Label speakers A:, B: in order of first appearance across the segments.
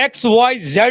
A: XYZ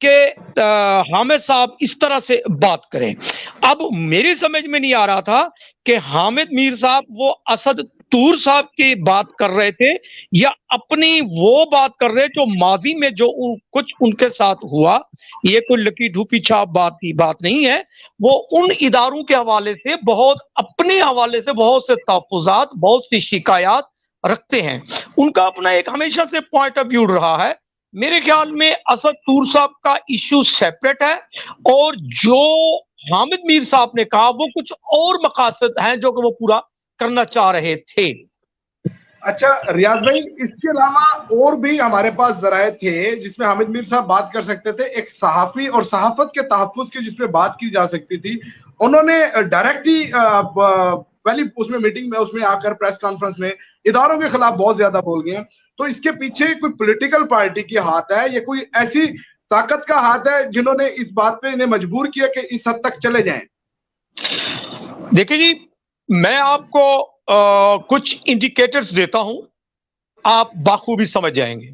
A: کہ حامد صاحب اس طرح سے بات کریں. اب میری سمجھ میں نہیں آ رہا تھا کہ حامد میر صاحب وہ اسد طور صاحب کی بات کر رہے تھے یا اپنی وہ بات کر رہے جو ماضی میں جو کچھ ان کے ساتھ ہوا. یہ کوئی لکی ڈھوپی چھاپ بات نہیں ہے. وہ ان اداروں کے حوالے سے اپنے حوالے سے بہت سے تحفظات، بہت سی شکایات رکھتے ہیں. ان کا اپنا ایک ہمیشہ سے پوائنٹ آف ویو رہا ہے. میرے خیال میں اسد طور صاحب کا ایشو سیپریٹ ہے، اور جو حامد میر صاحب نے کہا وہ کچھ اور مقاصد ہیں جو کہ وہ پورا کرنا چاہ رہے تھے.
B: اچھا ریاض بھائی، اس کے علاوہ اور بھی ہمارے پاس ذرائع تھے جس میں حامد میر صاحب بات کر سکتے تھے. ایک صحافی اور صحافت کے تحفظ کی جس پہ بات کی جا سکتی تھی، انہوں نے ڈائریکٹ ہی پہلی اس میں میٹنگ میں اس میں آ کر پریس کانفرنس میں اداروں کے خلاف بہت زیادہ بول گئے ہیں. تو اس کے پیچھے کوئی پولیٹیکل پارٹی کی ہاتھ ہے یا کوئی ایسی طاقت کا ہاتھ ہے جنہوں نے اس بات پہ انہیں مجبور کیا کہ اس حد تک چلے جائیں؟
A: دیکھیں جی، میں آپ کو کچھ انڈیکیٹرز دیتا ہوں، آپ بخوبی سمجھ جائیں گے.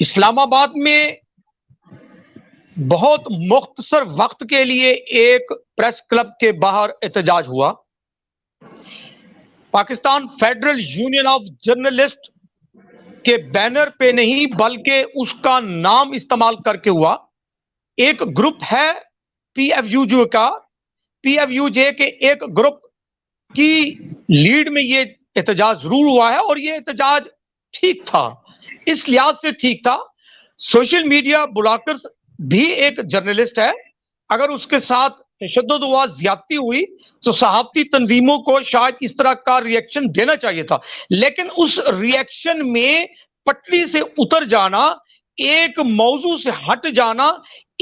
A: اسلام آباد میں بہت مختصر وقت کے لیے ایک پریس کلب کے باہر احتجاج ہوا. Pakistan federal union of journalist کے بینر پہ نہیں بلکہ اس کا نام استعمال کر کے ہوا. ایک گروپ ہے پی ایف یو جے کے ایک گروپ کی لیڈ میں یہ احتجاج ضرور ہوا ہے، اور یہ احتجاج ٹھیک تھا، اس لحاظ سے ٹھیک تھا. سوشل میڈیا بلاکرز بھی ایک جرنلسٹ ہے، اگر اس کے ساتھ تشدد ہوا، زیادتی ہوئی، تو صحافتی تنظیموں کو شاید اس طرح کا ری ایکشن دینا چاہیے تھا. لیکن اس ری ایکشن میں پٹری سے اتر جانا، ایک موضوع سے ہٹ جانا،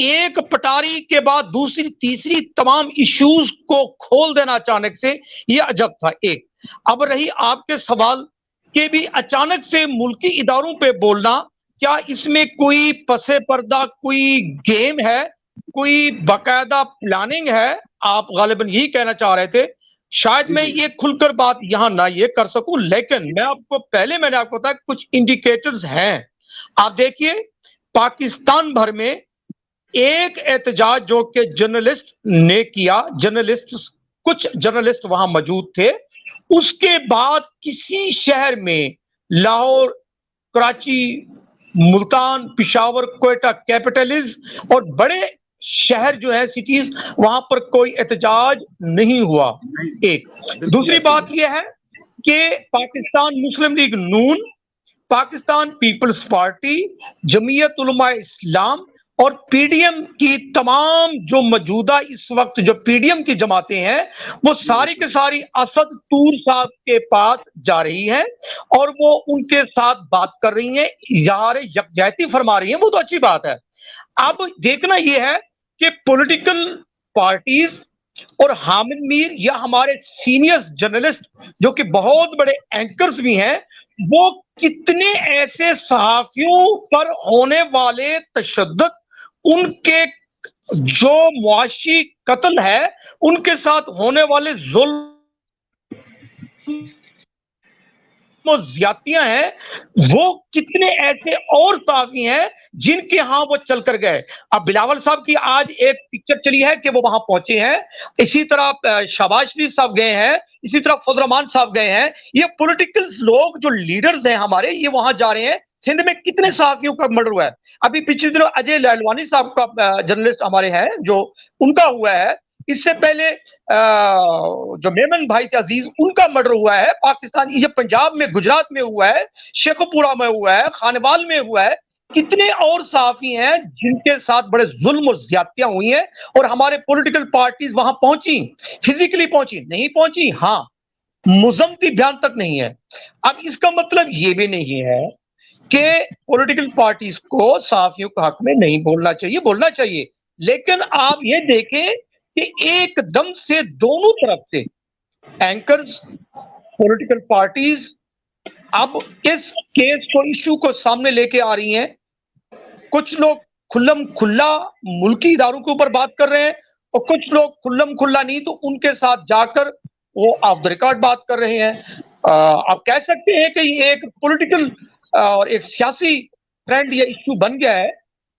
A: ایک پٹاری کے بعد دوسری تیسری تمام ایشوز کو کھول دینا اچانک سے، یہ عجب تھا. ایک اب رہی آپ کے سوال کہ بھی اچانک سے ملکی اداروں پہ بولنا، کیا اس میں کوئی پس پردہ کوئی گیم ہے، کوئی باقاعدہ پلاننگ ہے؟ آپ غالباً یہی کہنا چاہ رہے تھے. شاید میں یہ کھل کر بات یہاں نہ یہ کر سکوں، لیکن میں آپ کو میں نے آپ کو بتایا کچھ انڈیکیٹرز ہیں. آپ دیکھیے پاکستان بھر میں ایک احتجاج جو کہ جرنلسٹ نے کیا، کچھ جرنلسٹ وہاں موجود تھے، اس کے بعد کسی شہر میں، لاہور، کراچی، ملتان، پشاور، کوئٹہ کیپٹلز اور بڑے شہر جو ہے سٹیز، وہاں پر کوئی احتجاج نہیں ہوا. ایک دوسری بات یہ ہے کہ پاکستان مسلم لیگ نون، پاکستان پیپلز پارٹی، جمعیت علماء اسلام اور پی ڈی ایم کی تمام جو موجودہ اس وقت جو پی ڈی ایم کی جماعتیں ہیں، وہ ساری کے ساری اسد طور صاحب کے پاس جا رہی ہیں اور وہ ان کے ساتھ بات کر رہی ہیں، اظہار یکجہتی فرما رہی ہیں. وہ تو اچھی بات ہے. اب دیکھنا یہ ہے کہ پولیٹیکل پارٹیز اور حامد میر یا ہمارے سینئر جرنلسٹ جو کہ بہت بڑے اینکرز بھی ہیں، وہ کتنے ایسے صحافیوں پر ہونے والے تشدد، ان کے جو معاشی قتل ہے، ان کے ساتھ ہونے والے ظلم و زیادتیاں ہیں، وہ کتنے ایسے اور صحافی ہیں جن کے ہاں وہ چل کر گئے. اب بلاول صاحب کی آج ایک پکچر چلی ہے کہ وہ وہاں پہنچے ہیں، اسی طرح شہباز شریف صاحب گئے ہیں، اسی طرح فضل الرحمان صاحب گئے ہیں. یہ پولیٹیکل لوگ جو لیڈرز ہیں ہمارے، یہ وہاں جا رہے ہیں. سندھ میں کتنے صحافیوں کا مرڈر ہوا ہے. ابھی پچھلے دنوں اجے لہلوانی صاحب کا جرنلسٹ ہمارے ہیں جو ان کا ہوا ہے. اس سے پہلے جو میمن بھائی تھے عزیز، ان کا مرڈر ہوا ہے پاکستان، یہ پنجاب میں، گجرات میں ہوا ہے، شیخو پورہ میں ہوا ہے، خانوال میں ہوا ہے. کتنے اور صحافی ہیں جن کے ساتھ بڑے ظلم اور زیادتیاں ہوئی ہیں، اور ہمارے پولیٹیکل پارٹیز وہاں پہنچی، فزیکلی پہنچی نہیں پہنچی، ہاں مذمتی بیان تک نہیں ہے. اب اس کا مطلب یہ بھی نہیں ہے کہ پولیٹیکل پارٹیز کو صحافیوں کے حق میں نہیں بولنا چاہیے، بولنا چاہیے. لیکن آپ یہ دیکھیں کہ ایک دم سے دونوں طرف سے اینکرز، پولیٹیکل پارٹیز اب اس کیس کو، ایشو کو سامنے لے کے آ رہی ہیں. کچھ لوگ کھلم کھلا ملکی اداروں کے اوپر بات کر رہے ہیں، اور کچھ لوگ کھلم کھلا نہیں تو ان کے ساتھ جا کر وہ آف دا ریکارڈ بات کر رہے ہیں. آپ کہہ سکتے ہیں کہ یہ ایک پولیٹیکل اور ایک سیاسی ٹرینڈ یا ایشو بن گیا ہے.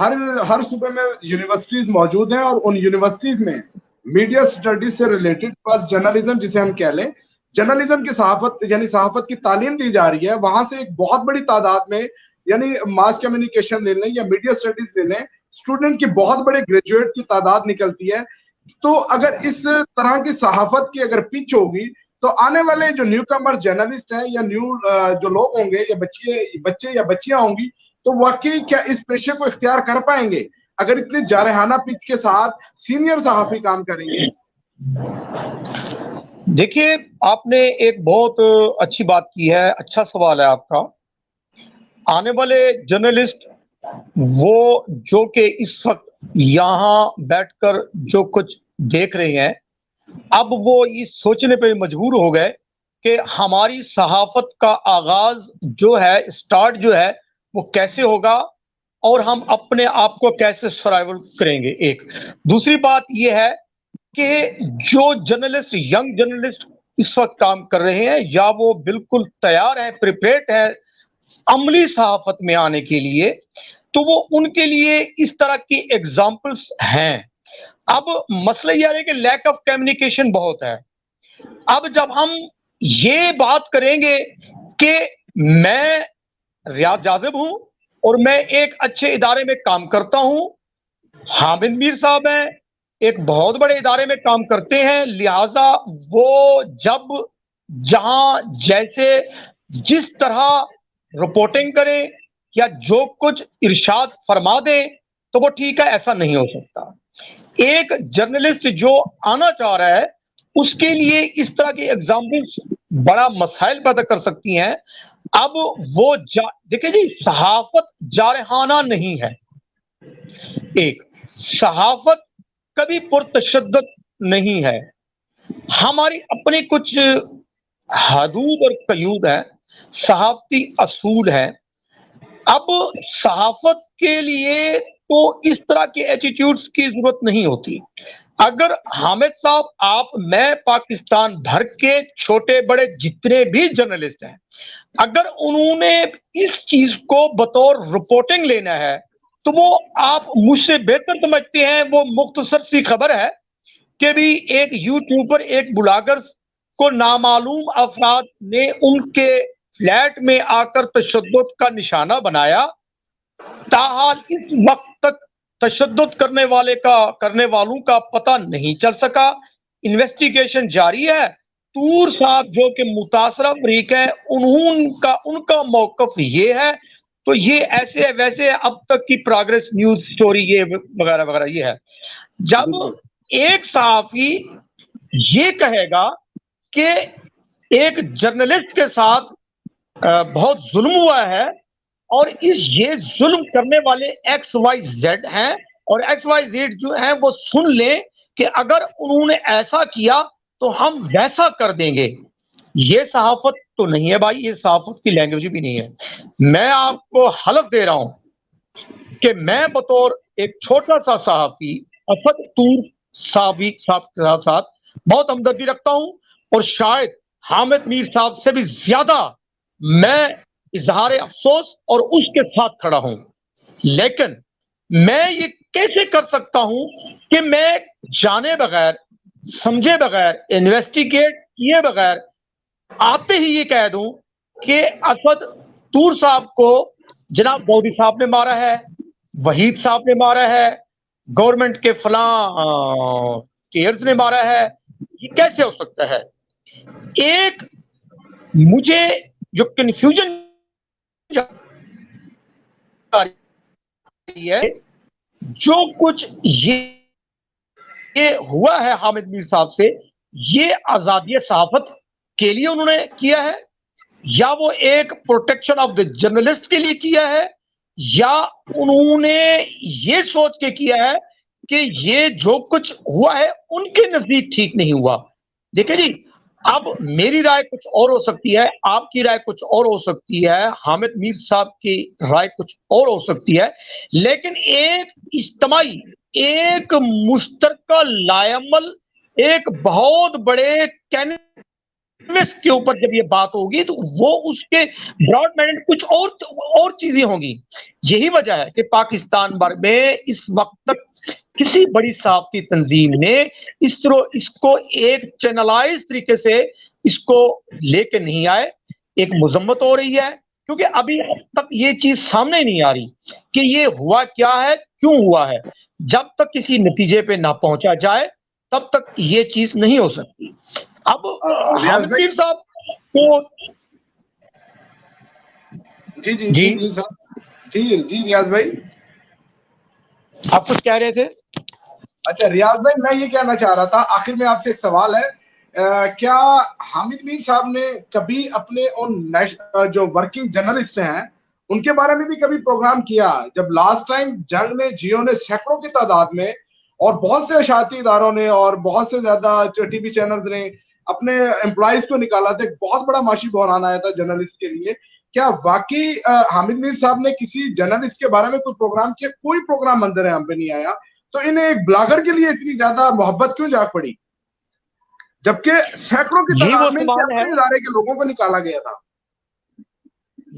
B: ہر صوبے میں یونیورسٹیز موجود ہیں، اور ان یونیورسٹیز میں میڈیا اسٹڈیز سے ریلیٹڈ پلس جرنلزم جسے ہم کہہ لیں، جرنلزم کی صحافت یعنی صحافت کی تعلیم دی جا رہی ہے. وہاں سے ایک بہت بڑی تعداد میں یعنی ماس کمیونیکیشن لے لیں یا میڈیا اسٹڈیز لے لیں، اسٹوڈنٹ کی بہت بڑے گریجویٹ کی تعداد نکلتی ہے. تو اگر اس طرح کی صحافت کی اگر پچ ہوگی تو آنے والے جو نیو کمر جرنلسٹ ہیں یا نیو جو لوگ ہوں گے یا بچے یا بچیاں ہوں گی، تو واقعی کیا اس پیشے کو اختیار کر پائیں گے اگر اتنے جارحانہ پچ کے ساتھ سینئر صحافی کام کریں گے؟
A: دیکھیے، آپ نے ایک بہت اچھی بات کی ہے، اچھا سوال ہے آپ کا. آنے والے جرنلسٹ وہ جو کہ اس وقت یہاں بیٹھ کر جو کچھ دیکھ رہے ہیں، اب وہ یہ سوچنے پہ مجبور ہو گئے کہ ہماری صحافت کا آغاز جو ہے، سٹارٹ جو ہے، وہ کیسے ہوگا اور ہم اپنے آپ کو کیسے سروائیول کریں گے. ایک دوسری بات یہ ہے کہ جو جرنلسٹ، ینگ جرنلسٹ اس وقت کام کر رہے ہیں، یا وہ بالکل تیار ہیں، پریپیئرڈ ہیں عملی صحافت میں آنے کے لیے، تو وہ ان کے لیے اس طرح کی ایگزامپلس ہیں. اب مسئلہ یہ ہے کہ لیک آف کمیونیکیشن بہت ہے. اب جب ہم یہ بات کریں گے کہ میں ریاض جاذب ہوں اور میں ایک اچھے ادارے میں کام کرتا ہوں، حامد میر صاحب ہیں ایک بہت بڑے ادارے میں کام کرتے ہیں، لہذا وہ جب جہاں جیسے جس طرح رپورٹنگ کریں یا جو کچھ ارشاد فرما دیں تو وہ ٹھیک ہے، ایسا نہیں ہو سکتا. ایک جرنلسٹ جو آنا چاہ رہا ہے اس کے لیے اس طرح کی ایگزامپلس بڑا مسائل پیدا کر سکتی ہیں. اب وہ دیکھیں جی، صحافت جارحانہ نہیں ہے. ایک صحافت کبھی پرتشدد نہیں ہے. ہماری اپنے کچھ حدود اور قیود ہیں، صحافتی اصول ہیں. اب صحافت کے لیے تو اس طرح کے ایٹیٹیوڈز کی ضرورت نہیں ہوتی. اگر حامد صاحب، آپ، میں، پاکستان بھر کے چھوٹے بڑے جتنے بھی جرنلسٹ ہیں، اگر انہوں نے اس چیز کو بطور رپورٹنگ لینا ہے تو وہ آپ مجھ سے بہتر سمجھتے ہیں. وہ مختصر سی خبر ہے کہ بھی ایک یوٹیوبر، ایک بلاگر کو نامعلوم افراد نے ان کے فلیٹ میں آ کر تشدد کا نشانہ بنایا. تاحال اس وقت تک تشدد کرنے والوں کا پتہ نہیں چل سکا. انویسٹیگیشن جاری ہے. طور صاحب جو کہ متاثرہ فریق ہے، ان کا موقف یہ ہے، تو یہ ایسے ہے ویسے ہے، اب تک کی پروگریس نیوز سٹوری یہ وغیرہ وغیرہ یہ ہے. جب ایک صحافی یہ کہے گا کہ ایک جرنلسٹ کے ساتھ بہت ظلم ہوا ہے اور یہ ظلم کرنے والے ایکس وائی زیڈ ہیں، اور ایکس وائی زیڈ جو ہیں وہ سن لیں کہ اگر انہوں نے ایسا کیا تو ہم ویسا کر دیں گے، یہ صحافت تو نہیں ہے بھائی، یہ صحافت کی لینگویج بھی نہیں ہے. میں آپ کو حلف دے رہا ہوں کہ میں بطور ایک چھوٹا سا صحافی اسد طور صاحب کے ساتھ بہت ہمدردی رکھتا ہوں، اور شاید حامد میر صاحب سے بھی زیادہ میں اظہار افسوس اور اس کے ساتھ کھڑا ہوں. لیکن میں یہ کیسے کر سکتا ہوں کہ میں جانے بغیر، سمجھے بغیر، انویسٹیگیٹ کیے بغیر آتے ہی یہ کہہ دوں کہ اسد طور صاحب کو جناب گودی صاحب نے مارا ہے، وحید صاحب نے مارا ہے، گورنمنٹ کے فلاں کیئرز نے مارا ہے. یہ کیسے ہو سکتا ہے؟ ایک مجھے جو کنفیوژن ہے، جو کچھ یہ ہوا ہے حامد میر صاحب سے، یہ آزادی صحافت کے لیے انہوں نے کیا ہے، یا وہ ایک پروٹیکشن آف دا جرنلسٹ کے لیے کیا ہے، یا انہوں نے یہ سوچ کے کیا ہے کہ یہ جو کچھ ہوا ہے ان کے نزدیک ٹھیک نہیں ہوا. دیکھیں جی، اب میری رائے کچھ اور ہو سکتی ہے، آپ کی رائے کچھ اور ہو سکتی ہے، حامد میر صاحب کی رائے کچھ اور ہو سکتی ہے، لیکن ایک اجتماعی، ایک مشترکہ لائعمل، ایک بہت بڑے کے اوپر جب یہ بات ہوگی تو وہ اس کے براڈ مائنڈ کچھ اور چیزیں ہوں گی. یہی وجہ ہے کہ پاکستان بھر میں اس وقت تک کسی بڑی صحافتی تنظیم نے اس کو ایک چینلائز طریقے سے اس کو لے کے نہیں آئے. ایک مذمت ہو رہی ہے کیونکہ ابھی تک یہ چیز سامنے نہیں آ رہی کہ یہ ہوا کیا ہے, کیوں ہوا ہے. جب تک کسی نتیجے پہ نہ پہنچا جائے تب تک یہ چیز نہیں ہو سکتی. اب
B: ریاض
A: حامد
B: بھائی.
A: میر صاحب کو
B: جی جی جی جی صاحب جی جی ریاض بھائی
A: آپ کچھ کہہ رہے تھے.
B: اچھا ریاض بھائی, میں یہ کہنا چاہ رہا تھا آخر میں آپ سے ایک سوال ہے, کیا حامد میر صاحب نے کبھی اپنے ان جو ورکنگ جرنلسٹ ہیں ان کے بارے میں بھی کبھی پروگرام کیا؟ جب لاسٹ ٹائم جنگ نے جیو نے سینکڑوں کی تعداد میں اور بہت سے اشاعتی اداروں نے اور بہت سے زیادہ ٹی وی چینلز نے اپنے امپلائیز کو نکالا تھا, ایک بہت بڑا معاشی بحران آیا تھا جرنلسٹ کے لیے. کیا واقعی حامد میر صاحب نے کسی جرنلسٹ کے بارے میں کوئی پروگرام کیا؟ کوئی پروگرام منظر عام پہ نہیں آیا. تو انہیں ایک بلاگر کے لیے اتنی زیادہ محبت کیوں جاگ پڑی جبکہ سینکڑوں کی
A: یہی وہ
B: تعداد میں ان کے
A: سوال ہے,
B: اپنے ادارے کے لوگوں کو نکالا گیا تھا؟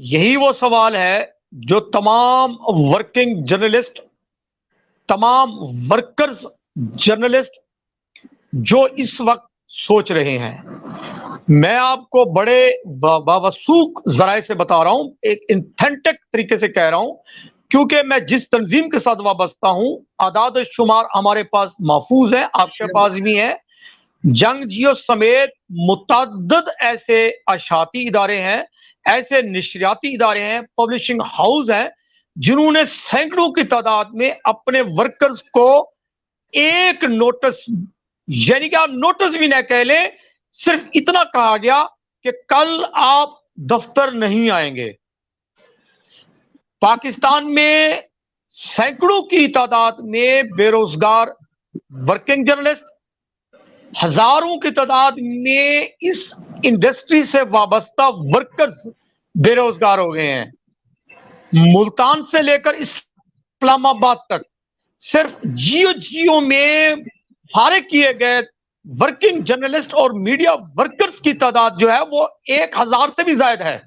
A: یہی وہ سوال ہے جو تمام ورکنگ جرنلسٹ, تمام ورکرز جرنلسٹ جو اس وقت سوچ رہے ہیں. میں آپ کو بڑے باوثوق ذرائع سے بتا رہا ہوں, ایک انتھینٹک طریقے سے کہہ رہا ہوں, کیونکہ میں جس تنظیم کے ساتھ وابستہ ہوں اعداد و شمار ہمارے پاس محفوظ ہیں, آپ کے پاس بھی ہیں. جنگ جیو سمیت متعدد ایسے اشاعتی ادارے ہیں, ایسے نشریاتی ادارے ہیں, پبلشنگ ہاؤس ہیں جنہوں نے سینکڑوں کی تعداد میں اپنے ورکرز کو ایک نوٹس, یعنی کہ آپ نوٹس بھی نہ کہہ لیں, صرف اتنا کہا گیا کہ کل آپ دفتر نہیں آئیں گے. پاکستان میں سینکڑوں کی تعداد میں بے روزگار ورکنگ جرنلسٹ, ہزاروں کی تعداد میں اس انڈسٹری سے وابستہ ورکرز بے روزگار ہو گئے ہیں. ملتان سے لے کر اسلام آباد تک صرف جیو میں فارغ کیے گئے ورکنگ جرنلسٹ اور میڈیا ورکرز کی تعداد جو ہے وہ 1000 سے بھی زائد ہے.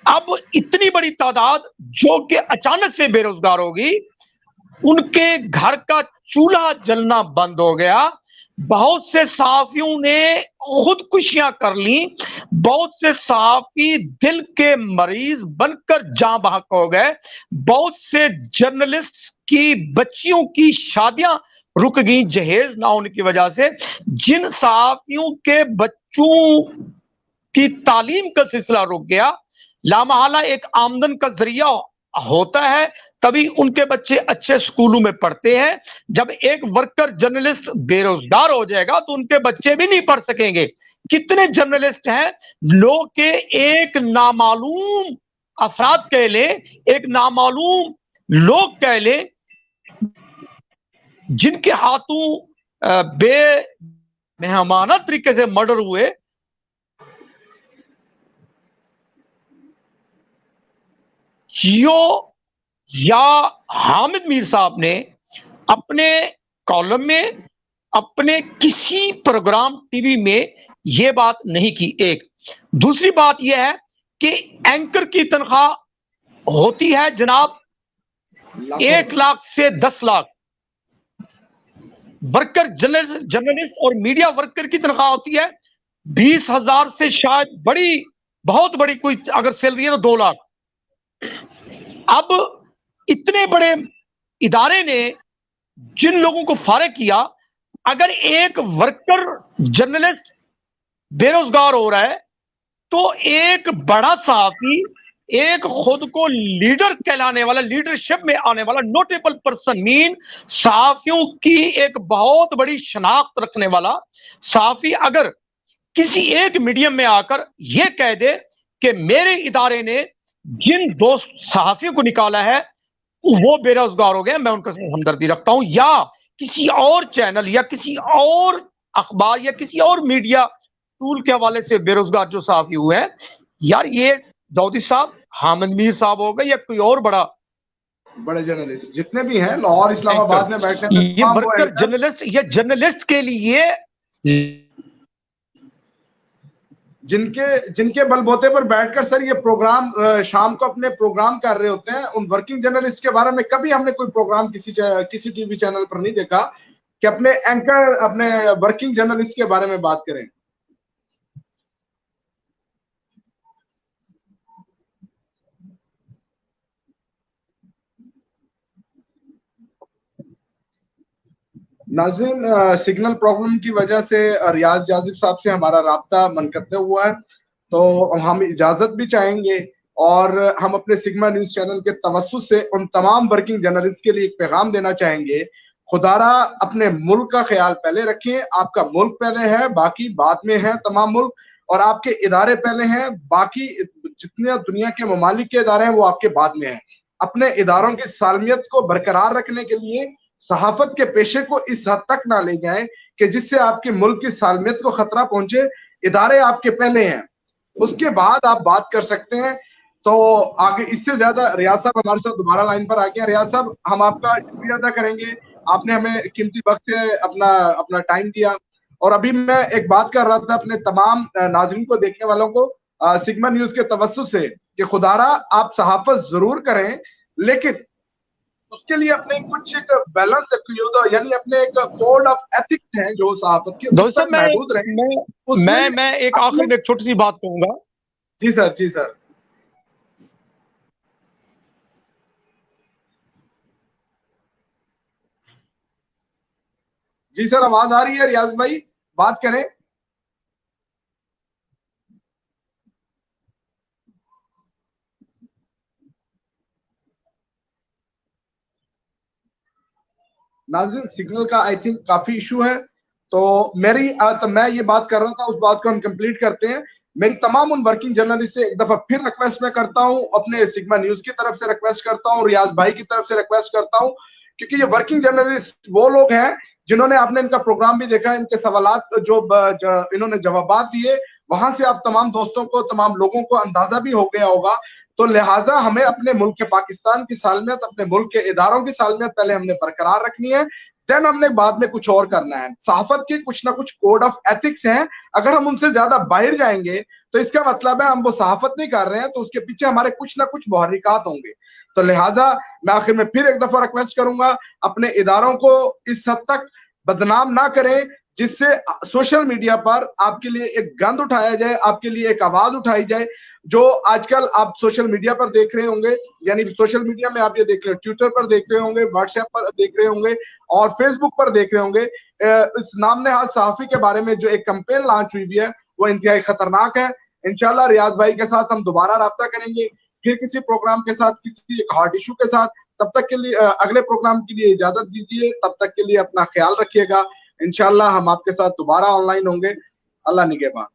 A: اب اتنی بڑی تعداد جو کہ اچانک سے بے روزگار ہوگی, ان کے گھر کا چولہا جلنا بند ہو گیا. بہت سے صحافیوں نے خودکشیاں کر لیں, بہت سے صحافی دل کے مریض بن کر جاں بحق ہو گئے, بہت سے جرنلسٹ کی بچیوں کی شادیاں رک گئی جہیز نہ ہونے کی وجہ سے. جن صحافیوں کے بچوں کی تعلیم کا سلسلہ رک گیا, لامحالہ ایک آمدن کا ذریعہ ہوتا ہے تبھی ان کے بچے اچھے سکولوں میں پڑھتے ہیں. جب ایک ورکر جرنلسٹ بے روزگار ہو جائے گا تو ان کے بچے بھی نہیں پڑھ سکیں گے. کتنے جرنلسٹ ہیں لوگ کے ایک نامعلوم افراد کہہ لیں, ایک نامعلوم لوگ کہہ لیں, جن کے ہاتھوں بے مہمانہ طریقے سے مرڈر ہوئے. جیو یا حامد میر صاحب نے اپنے کالم میں, اپنے کسی پروگرام ٹی وی میں یہ بات نہیں کی. ایک دوسری بات یہ ہے کہ اینکر کی تنخواہ ہوتی ہے جناب 1 لاکھ سے 10 لاکھ. ورکر جرنلسٹ اور میڈیا ورکر کی تنخواہ ہوتی ہے 20,000 سے شاید بڑی, بہت بڑی کوئی اگر سیلری ہے تو 2 لاکھ. اب اتنے بڑے ادارے نے جن لوگوں کو فارغ کیا, اگر ایک ورکر جرنلسٹ بے روزگار ہو رہا ہے تو ایک بڑا صحافی, ایک خود کو لیڈر کہلانے والا, لیڈرشپ میں آنے والا, نوٹیبل پرسن, مین صحافیوں کی ایک بہت بڑی شناخت رکھنے والا صحافی اگر کسی ایک میڈیم میں آ کر یہ کہہ دے کہ میرے ادارے نے جن 2 صحافیوں کو نکالا ہے وہ بے روزگار ہو گئے, میں ان کا ہمدردی رکھتا ہوں, یا کسی اور چینل یا کسی اور اخبار یا کسی اور میڈیا ٹول کے حوالے سے بے روزگار جو صحافی ہوئے ہیں, یار یہ داؤدی صاحب, حامد میر صاحب ہوگا یا کوئی اور
B: بڑے جرنلسٹ جتنے بھی ہیں لاہور اسلام آباد میں بیٹھے ہیں,
A: یہ ورکر جرنلسٹ یا جرنلسٹ کے لیے
B: جن کے بل بوتے پر بیٹھ کر سر یہ پروگرام شام کو اپنے پروگرام کر رہے ہوتے ہیں، ان ورکنگ جرنلسٹ کے بارے میں کبھی ہم نے کوئی پروگرام کسی ٹی وی چینل پر نہیں دیکھا کہ اپنے اینکر اپنے ورکنگ جرنلسٹ کے بارے میں بات کریں۔ ناظرین، سگنل پرابلم کی وجہ سے ریاض جاذب صاحب سے ہمارا رابطہ منقطع ہوا ہے، تو ہم اجازت بھی چاہیں گے اور ہم اپنے سگما نیوز چینل کے توسط سے ان تمام ورکنگ جرنلسٹ کے لیے ایک پیغام دینا چاہیں گے، خدا را اپنے ملک کا خیال پہلے رکھیں۔ آپ کا ملک پہلے ہے، باقی بعد میں ہے تمام ملک، اور آپ کے ادارے پہلے ہیں، باقی جتنے دنیا کے ممالک کے ادارے ہیں وہ آپ کے بعد میں ہیں۔ اپنے اداروں کی سالمیت کو برقرار رکھنے کے لیے صحافت کے پیشے کو اس حد تک نہ لے جائیں کہ جس سے آپ کے ملک کی سالمیت کو خطرہ پہنچے۔ ادارے آپ کے پہلے ہیں، اس کے بعد آپ بات کر سکتے ہیں۔ تو آگے اس سے زیادہ ریاض صاحب ہمارے ساتھ دوبارہ لائن پر آ گیا۔ ریاض صاحب، ہم آپ کا شکریہ ادا کریں گے، آپ نے ہمیں قیمتی وقت اپنا ٹائم دیا۔ اور ابھی میں ایک بات کر رہا تھا اپنے تمام ناظرین کو، دیکھنے والوں کو سگما نیوز کے توسط سے کہ خدا را آپ صحافت ضرور کریں، لیکن اس کے لیے اپنے کچھ ایک بیلنس رکھیے، یعنی اپنے ایک کوڈ آف ایتھکس ہیں جو صحافت کے، اس تک محدود رہیں۔
A: میں ایک آخر میں ایک چھوٹی سی بات کہوں گا۔
B: جی سر، جی سر۔ جی سر، آواز آ رہی ہے ریاض بھائی، بات کریں۔ ناظرین، سگنل کا آئی تھنک کافی ایشو ہے، تو میں یہ بات کر رہا تھا، اس بات کو ہم کمپلیٹ کرتے ہیں۔ میری تمام ان ورکنگ جرنلسٹ سے ایک دفعہ پھر ریکویسٹ میں کرتا ہوں، اپنے سگما نیوز کی طرف سے ریکویسٹ کرتا ہوں، ریاض بھائی کی طرف سے ریکویسٹ کرتا ہوں، کیونکہ یہ ورکنگ جرنلسٹ وہ لوگ ہیں جنہوں نے، آپ نے ان کا پروگرام بھی دیکھا، ان کے سوالات جو انہوں نے جوابات دیے، وہاں سے آپ تمام دوستوں کو، تمام لوگوں کو اندازہ بھی ہو گیا ہوگا۔ تو لہٰذا ہمیں اپنے ملک کے پاکستان کی سالمیت، اپنے ملک کے اداروں کی سالمیت پہلے ہم نے برقرار رکھنی ہے، دین ہم نے بعد میں کچھ اور کرنا ہے۔ صحافت کے کچھ نہ کچھ کوڈ آف ایتھکس ہیں، اگر ہم ان سے زیادہ باہر جائیں گے تو اس کا مطلب ہے ہم وہ صحافت نہیں کر رہے ہیں، تو اس کے پیچھے ہمارے کچھ نہ کچھ محرکات ہوں گے۔ تو لہٰذا میں آخر میں پھر ایک دفعہ ریکویسٹ کروں گا، اپنے اداروں کو اس حد تک بدنام نہ کریں جس سے سوشل میڈیا پر آپ کے لیے ایک گند اٹھایا جائے، آپ کے لیے ایک آواز اٹھائی جائے، جو آج کل آپ سوشل میڈیا پر دیکھ رہے ہوں گے، یعنی سوشل میڈیا میں آپ یہ دیکھ رہے ہیں، ٹویٹر پر دیکھ رہے ہوں گے، واٹس ایپ پر دیکھ رہے ہوں گے، اور فیس بک پر دیکھ رہے ہوں گے۔ اس نام نہاد صحافی کے بارے میں جو ایک کمپین لانچ ہوئی بھی ہے وہ انتہائی خطرناک ہے۔ انشاءاللہ ریاض بھائی کے ساتھ ہم دوبارہ رابطہ کریں گے، پھر کسی پروگرام کے ساتھ، کسی ایک ہارٹ ایشو کے ساتھ۔ تب تک کے لیے اگلے پروگرام کے لیے اجازت دیجیے، تب تک کے لیے اپنا خیال رکھیے گا۔ انشاءاللہ ہم آپ کے ساتھ دوبارہ آن لائن ہوں گے۔ اللہ نگہبان۔